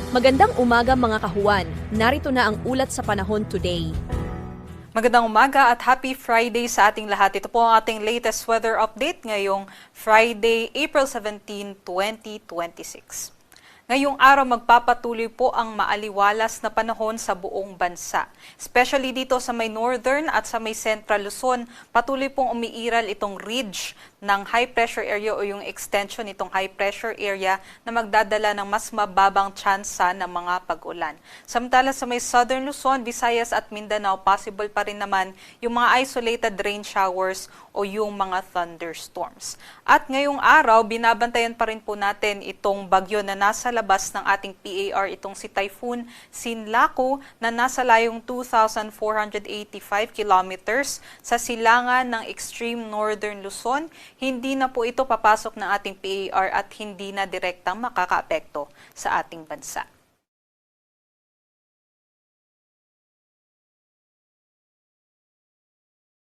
Magandang umaga mga kahuwan. Narito na ang ulat sa panahon today. Magandang umaga at happy Friday sa ating lahat. Ito po ang ating latest weather update ngayong Friday, April 17, 2026. Ngayong araw magpapatuloy po ang maaliwalas na panahon sa buong bansa. Especially dito sa may northern at sa may central Luzon, patuloy pong umiiral itong ridge ng high pressure area o yung extension nitong high pressure area na magdadala ng mas mababang tsansa ng mga pag-ulan. Samantala sa may southern Luzon, Visayas at Mindanao, possible pa rin naman yung mga isolated rain showers o yung mga thunderstorms. At ngayong araw, binabantayan pa rin po natin itong bagyo na nasa labas ng ating PAR, itong si Typhoon Sinlaku na nasa layong 2,485 kilometers sa silangan ng extreme northern Luzon. Hindi na po ito papasok ng ating PAR at hindi na direktang makakaapekto sa ating bansa.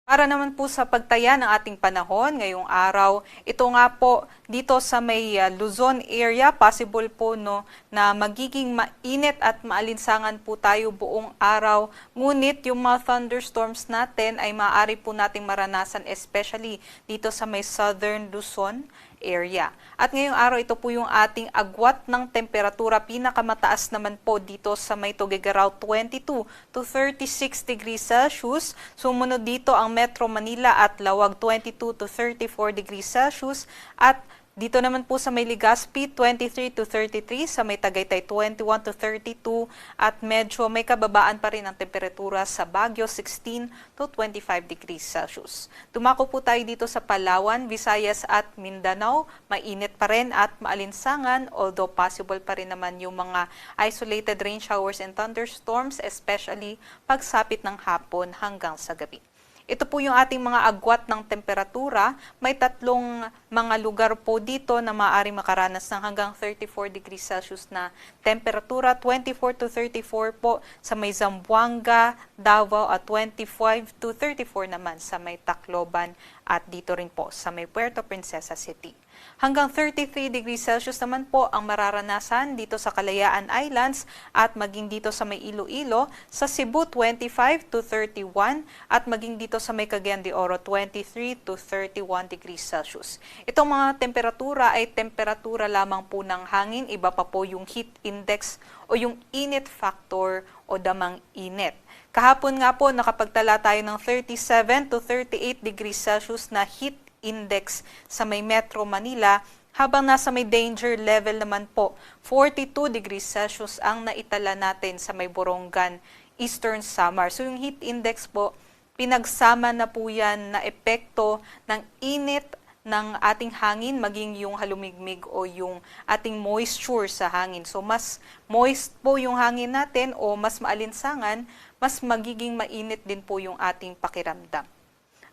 Para naman po sa pagtaya ng ating panahon ngayong araw, ito nga po dito sa may Luzon area, possible po na magiging mainit at maalinsangan po tayo buong araw. Ngunit yung mga thunderstorms natin ay maaari po nating maranasan especially dito sa may southern Luzon area. At ngayong araw, ito po yung ating agwat ng temperatura. Pinakamataas naman po dito sa may Tuguegarao, 22 to 36 degrees Celsius. Sumunod dito ang Metro Manila at Lawag, 22 to 34 degrees Celsius. At dito naman po sa may Legazpi, 23 to 33, sa may Tagaytay, 21 to 32, at medyo may kababaan pa rin ang temperatura sa Baguio, 16 to 25 degrees Celsius. Dumako po tayo dito sa Palawan, Visayas at Mindanao, mainit pa rin at maalinsangan, although possible pa rin naman yung mga isolated rain showers and thunderstorms, especially pagsapit ng hapon hanggang sa gabi. Ito po yung ating mga agwat ng temperatura. May tatlong mga lugar po dito na maaari makaranas ng hanggang 34 degrees Celsius na temperatura. 24 to 34 po sa may Zamboanga, Davao at 25 to 34 naman sa may Tacloban at dito rin po sa may Puerto Princesa City. Hanggang 33 degrees Celsius naman po ang mararanasan dito sa Kalayaan Islands at maging dito sa may Iloilo, sa Cebu 25 to 31 at maging dito sa may Cagayan de Oro 23 to 31 degrees Celsius. Itong mga temperatura ay temperatura lamang po ng hangin, iba pa po yung heat index o yung init factor o damang init. Kahapon nga po nakapagtala tayo ng 37 to 38 degrees Celsius na heat index sa may Metro Manila, habang nasa may danger level naman po, 42 degrees Celsius ang naitala natin sa may Borongan, Eastern Samar. So yung heat index po, pinagsama na po yan na epekto ng init ng ating hangin, maging yung halumigmig o yung ating moisture sa hangin. So mas moist po yung hangin natin o mas maalinsangan, mas magiging mainit din po yung ating pakiramdam.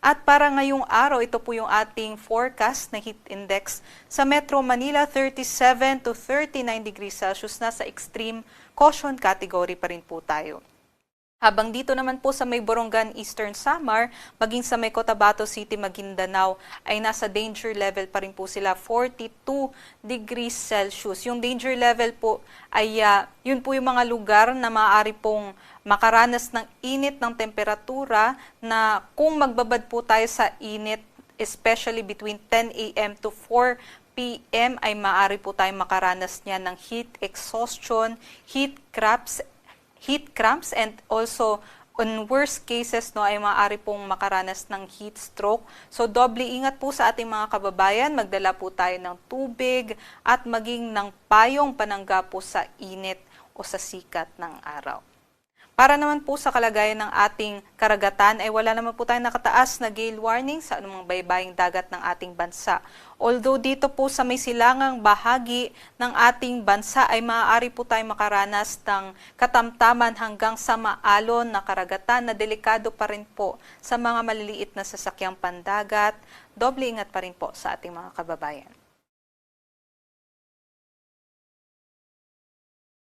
At para ngayong araw, ito po yung ating forecast na heat index. Sa Metro Manila, 37 to 39 degrees Celsius, nasa extreme caution category pa rin po tayo. Habang dito naman po sa may Borongan, Eastern Samar, maging sa may Cotabato City, Maguindanao, ay nasa danger level pa rin po sila, 42 degrees Celsius. Yung danger level po ay yun po yung mga lugar na maaari pong makaranas ng init ng temperatura na kung magbabad po tayo sa init, especially between 10 a.m. to 4 p.m. ay maaari po tayong makaranas niya ng heat exhaustion, heat cramps, and also on worst cases ay maaari pong makaranas ng heat stroke. So doble ingat po sa ating mga kababayan, magdala po tayo ng tubig at maging ng payong panangga po sa init o sa sikat ng araw. Para naman po sa kalagayan ng ating karagatan ay wala naman po tayong nakataas na gale warning sa anumang baybaying dagat ng ating bansa. Although dito po sa may silangang bahagi ng ating bansa ay maaari po tayong makaranas ng katamtaman hanggang sa maalon na karagatan na delikado pa rin po sa mga maliliit na sasakyang pandagat. Doble ingat pa rin po sa ating mga kababayan.